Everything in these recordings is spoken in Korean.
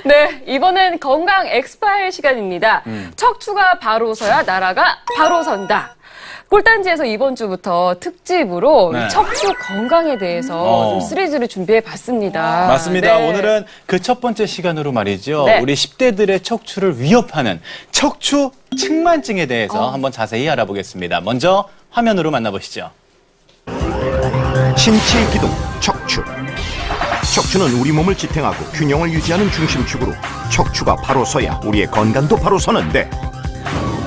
네, 이번엔 건강 엑스파일 시간입니다. 척추가 바로 서야 나라가 바로 선다. 꿀단지에서 이번 주부터 특집으로 척추 건강에 대해서 좀 시리즈를 준비해봤습니다. 맞습니다. 네. 오늘은 그 첫 번째 시간으로 말이죠. 네. 우리 10대들의 척추를 위협하는 척추 측만증에 대해서 한번 자세히 알아보겠습니다. 먼저 화면으로 만나보시죠. 신체 기둥, 척추. 척추는 우리 몸을 지탱하고 균형을 유지하는 중심축으로 척추가 바로 서야 우리의 건강도 바로 서는데,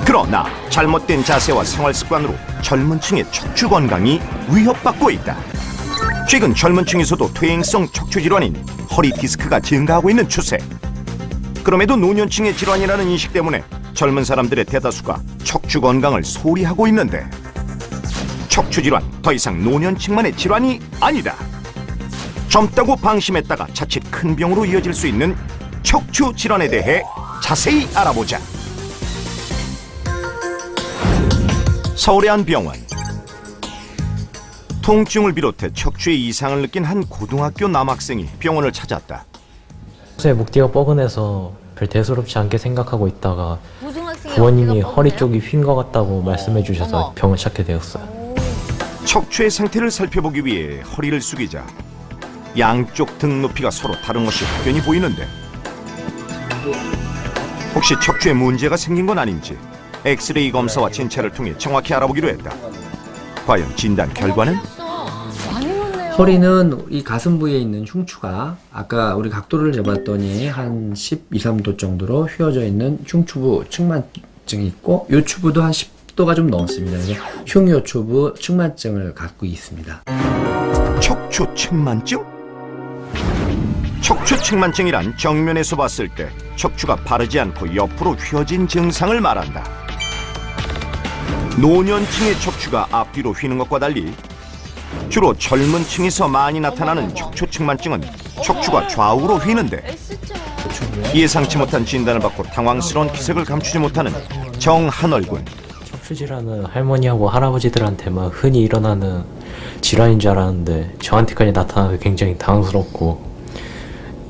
그러나 잘못된 자세와 생활 습관으로 젊은 층의 척추 건강이 위협받고 있다. 최근 젊은 층에서도 퇴행성 척추 질환인 허리 디스크가 증가하고 있는 추세. 그럼에도 노년층의 질환이라는 인식 때문에 젊은 사람들의 대다수가 척추 건강을 소홀히 하고 있는데, 척추 질환 더 이상 노년층만의 질환이 아니다. 젊다고 방심했다가 자칫 큰 병으로 이어질 수 있는 척추 질환에 대해 자세히 알아보자. 서울의 한 병원. 통증을 비롯해 척추에 이상을 느낀 한 고등학교 남학생이 병원을 찾았다. 목 뒤가 뻐근해서 별 대수롭지 않게 생각하고 있다가 부모님이 허리 쪽이 휜 것 같다고 말씀해 주셔서 병을 찾게 되었어요. 척추의 상태를 살펴보기 위해 허리를 숙이자 양쪽 등 높이가 서로 다른 것이 확연히 보이는데, 혹시 척추에 문제가 생긴 건 아닌지 엑스레이 검사와 진찰을 통해 정확히 알아보기로 했다. 과연 진단 결과는? 허리는 이 가슴 부위에 있는 흉추가 아까 우리 각도를 재봤더니 한 12, 3도 정도로 휘어져 있는 흉추부 측만증이 있고, 요추부도 한 10도가 좀 넘습니다. 그래서 흉요추부 측만증을 갖고 있습니다. 척추 측만증? 척추 측만증이란 정면에서 봤을 때 척추가 바르지 않고 옆으로 휘어진 증상을 말한다. 노년층의 척추가 앞뒤로 휘는 것과 달리 주로 젊은 층에서 많이 나타나는 척추 측만증은 척추가 좌우로 휘는데, 예상치 못한 진단을 받고 당황스러운 기색을 감추지 못하는 정한월 군. 척추 질환은 할머니하고 할아버지들한테만 흔히 일어나는 질환인 줄 알았는데 저한테까지 나타나서 굉장히 당황스럽고,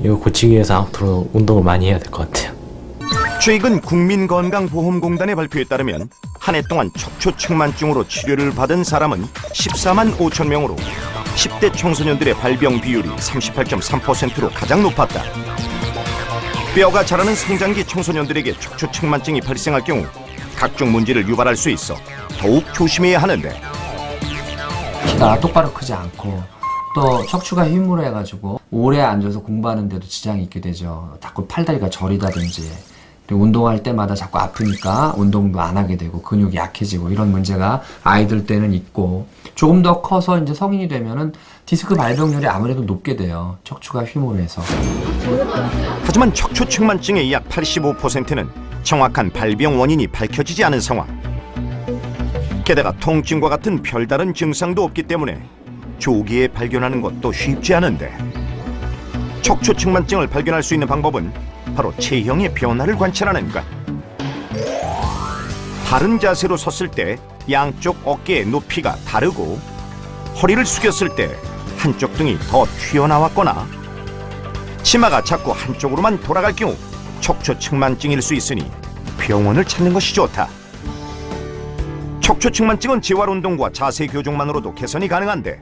이거 고치기 위해서 앞으로 운동을 많이 해야 될 것 같아요. 최근 국민건강보험공단의 발표에 따르면 한 해 동안 척추 측만증으로 치료를 받은 사람은 14만 5천 명으로 10대 청소년들의 발병 비율이 38.3%로 가장 높았다. 뼈가 자라는 성장기 청소년들에게 척추 측만증이 발생할 경우 각종 문제를 유발할 수 있어 더욱 조심해야 하는데, 키가 똑바로 크지 않고 또 척추가 휘물해가지고 오래 앉아서 공부하는 데도 지장이 있게 되죠. 자꾸 팔다리가 저리다든지, 운동할 때마다 자꾸 아프니까 운동도 안 하게 되고 근육이 약해지고, 이런 문제가 아이들 때는 있고, 조금 더 커서 이제 성인이 되면은 디스크 발병률이 아무래도 높게 돼요. 척추가 휘물해서. 하지만 척추 측만증의 약 85%는 정확한 발병 원인이 밝혀지지 않은 상황. 게다가 통증과 같은 별다른 증상도 없기 때문에 조기에 발견하는 것도 쉽지 않은데, 척추 측만증을 발견할 수 있는 방법은 바로 체형의 변화를 관찰하는 것. 바른 자세로 섰을 때 양쪽 어깨의 높이가 다르고, 허리를 숙였을 때 한쪽 등이 더 튀어나왔거나, 치마가 자꾸 한쪽으로만 돌아갈 경우 척추 측만증일 수 있으니 병원을 찾는 것이 좋다. 척추 측만증은 재활운동과 자세 교정만으로도 개선이 가능한데,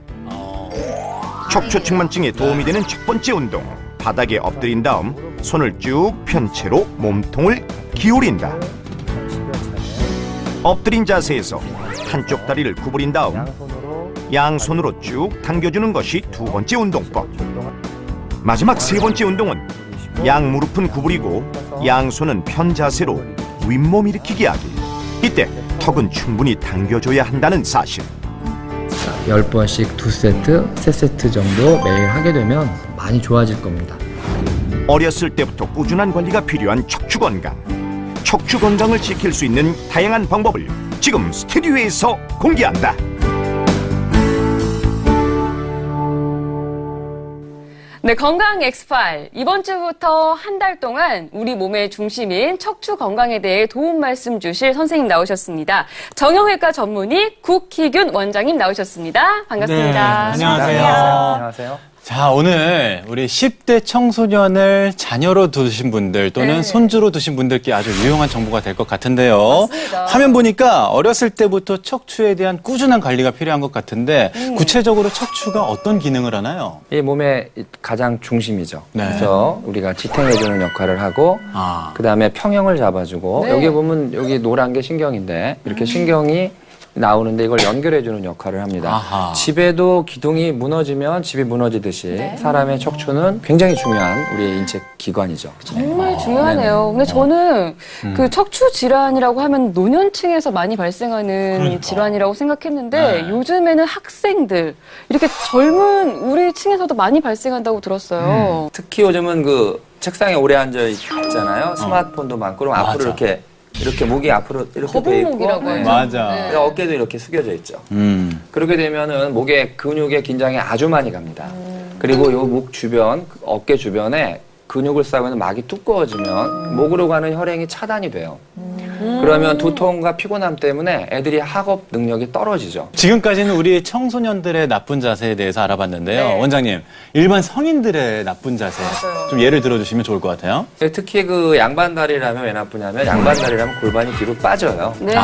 척추 측만증에 도움이 되는 첫 번째 운동, 바닥에 엎드린 다음 손을 쭉 편 채로 몸통을 기울인다. 엎드린 자세에서 한쪽 다리를 구부린 다음 양손으로 쭉 당겨주는 것이 두 번째 운동법. 마지막 세 번째 운동은 양무릎은 구부리고 양손은 편 자세로 윗몸 일으키기 하기. 이때 턱은 충분히 당겨줘야 한다는 사실. 10번씩 2세트, 3세트 정도 매일 하게 되면 많이 좋아질 겁니다. 어렸을 때부터 꾸준한 관리가 필요한 척추 건강. 척추 건강을 지킬 수 있는 다양한 방법을 지금 스튜디오에서 공개한다. 네, 건강 엑스파일. 이번 주부터 한 달 동안 우리 몸의 중심인 척추 건강에 대해 도움 말씀 주실 선생님 나오셨습니다. 정형외과 전문의 국희균 원장님 나오셨습니다. 반갑습니다. 네, 안녕하세요. 안녕하세요. 자, 오늘 우리 10대 청소년을 자녀로 두신 분들 또는 네. 손주로 두신 분들께 아주 유용한 정보가 될 것 같은데요. 맞습니다. 화면 보니까 어렸을 때부터 척추에 대한 꾸준한 관리가 필요한 것 같은데 구체적으로 척추가 어떤 기능을 하나요? 이 몸의 가장 중심이죠. 네. 그래서 우리가 지탱해주는 역할을 하고 그 다음에 평형을 잡아주고 네. 여기 보면 여기 노란 게 신경인데 이렇게 신경이 나오는데 이걸 연결해주는 역할을 합니다. 아하. 집에도 기둥이 무너지면 집이 무너지듯이 사람의 척추는 굉장히 중요한 우리의 인체 기관이죠. 정말 중요하네요. 근데 저는 그 척추 질환이라고 하면 노년층에서 많이 발생하는 그러니까. 질환이라고 생각했는데 네. 요즘에는 학생들 이렇게 젊은 우리 층에서도 많이 발생한다고 들었어요. 특히 요즘은 그 책상에 오래 앉아 있잖아요. 스마트폰도 많고 그럼 앞으로 맞아. 이렇게 목이 앞으로 이렇게 돼 있고 거북목이라고 해요. 맞아. 네. 어깨도 이렇게 숙여져 있죠. 그렇게 되면은 목의 근육의 긴장이 아주 많이 갑니다. 그리고 요 목 주변, 어깨 주변에 근육을 쌓고 있는 막이 두꺼워지면 목으로 가는 혈행이 차단이 돼요. 그러면 두통과 피곤함 때문에 애들이 학업 능력이 떨어지죠. 지금까지는 우리 청소년들의 나쁜 자세에 대해서 알아봤는데요. 네. 원장님, 일반 성인들의 나쁜 자세 맞아요. 좀 예를 들어주시면 좋을 것 같아요. 특히 그 양반다리라면 왜 나쁘냐면 양반다리라면 골반이 뒤로 빠져요. 네.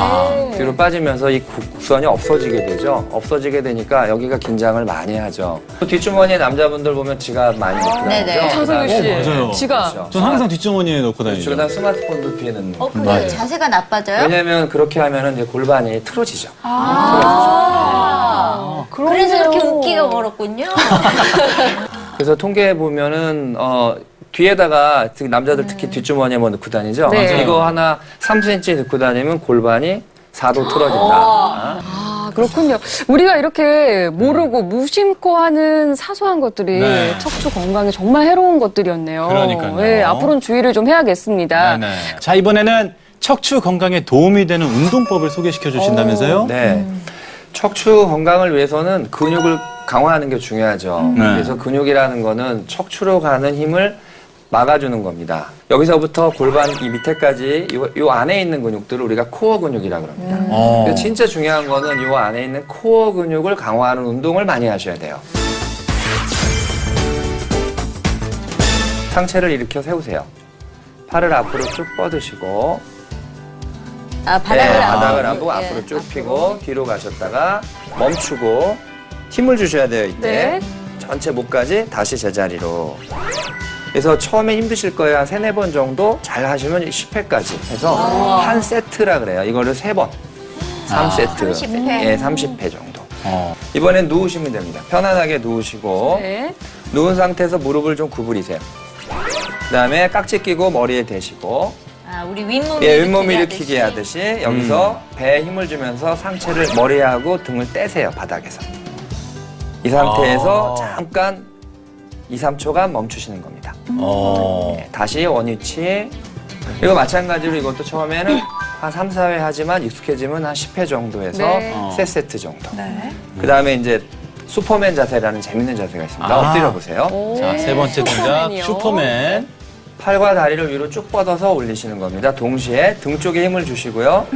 뒤로 빠지면서 이 곡선이 없어지게 되죠. 없어지게 되니까 여기가 긴장을 많이 하죠. 뒷주머니에 남자분들 보면 지갑 많이 넣고 네네. 다니죠. 창석유 씨, 맞아요. 지갑. 그렇죠. 전 항상 뒷주머니에 넣고 다니죠. 그러다 스마트폰도 뒤에 넣는 거. 그게 맞아요. 자세가 나빠져요? 왜냐면 그렇게 하면은 이제 골반이 틀어지죠. 그래서 이렇게 웃기가 멀었군요. 그래서 통계에 보면은 뒤에다가 남자들 특히 뒷주머니에 뭐 넣고 다니죠. 네. 맞아요. 이거 하나 3cm 넣고 다니면 골반이 4도 틀어진다. 아, 그렇군요. 우리가 이렇게 모르고 무심코 하는 사소한 것들이 네. 척추 건강에 정말 해로운 것들이었네요. 그러니까요. 네, 앞으로는 주의를 좀 해야겠습니다. 네네. 자, 이번에는 척추 건강에 도움이 되는 운동법을 소개시켜 주신다면서요? 네. 척추 건강을 위해서는 근육을 강화하는 게 중요하죠. 네. 그래서 근육이라는 거는 척추로 가는 힘을 막아주는 겁니다. 여기서부터 골반 이 밑에까지 요 안에 있는 근육들을 우리가 코어 근육이라고 합니다. 그래서 진짜 중요한 거는 요 안에 있는 코어 근육을 강화하는 운동을 많이 하셔야 돼요. 상체를 일으켜 세우세요. 팔을 앞으로 쭉 뻗으시고 바닥을 안 보고 앞으로 쭉 펴고 뒤로 가셨다가 멈추고 힘을 주셔야 돼요. 이때 네. 전체 목까지 다시 제자리로. 그래서 처음에 힘드실 거예요. 한 3, 4번 정도 잘 하시면 10회까지 해서 한 세트라 그래요. 이거를 3번. 3세트. 30회. 예, 30회 정도. 이번엔 누우시면 됩니다. 편안하게 누우시고 네. 누운 상태에서 무릎을 좀 구부리세요. 그다음에 깍지 끼고 머리에 대시고 우리 윗몸 윗몸 일으키기 하듯이 여기서 배에 힘을 주면서 상체를 머리하고 등을 떼세요. 바닥에서. 이 상태에서 잠깐 2, 3초간 멈추시는 겁니다. 네, 다시 원위치. 이거 마찬가지로 이것도 처음에는 한 3, 4회 하지만 익숙해지면 한 10회 정도 해서 네. 3세트 정도. 그 다음에 이제 슈퍼맨 자세라는 재밌는 자세가 있습니다. 엎드려 보세요. 자, 세 번째 동작, 슈퍼맨이요. 슈퍼맨. 팔과 다리를 위로 쭉 뻗어서 올리시는 겁니다. 동시에 등 쪽에 힘을 주시고요.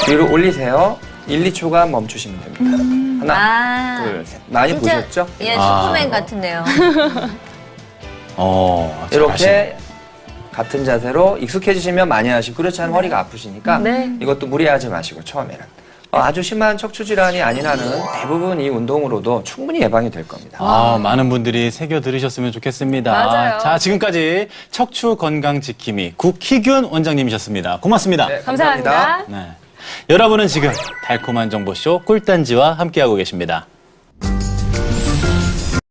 위로 올리세요. 1, 2초간 멈추시면 됩니다. 하나, 둘, 셋. 많이 진짜, 보셨죠? 예, 슈퍼맨 같은데요. 이렇게 같은 자세로 익숙해지시면 많이 하시고 그렇지 않으면 허리가 아프시니까 네. 이것도 무리하지 마시고 처음에는. 아주 심한 척추 질환이 아닌 한은 대부분 이 운동으로도 충분히 예방이 될 겁니다. 많은 분들이 새겨 들으셨으면 좋겠습니다. 맞아요. 자, 지금까지 척추 건강 지킴이 국희균 원장님이셨습니다. 고맙습니다. 네, 감사합니다. 네. 여러분은 지금 달콤한 정보쇼 꿀단지와 함께하고 계십니다.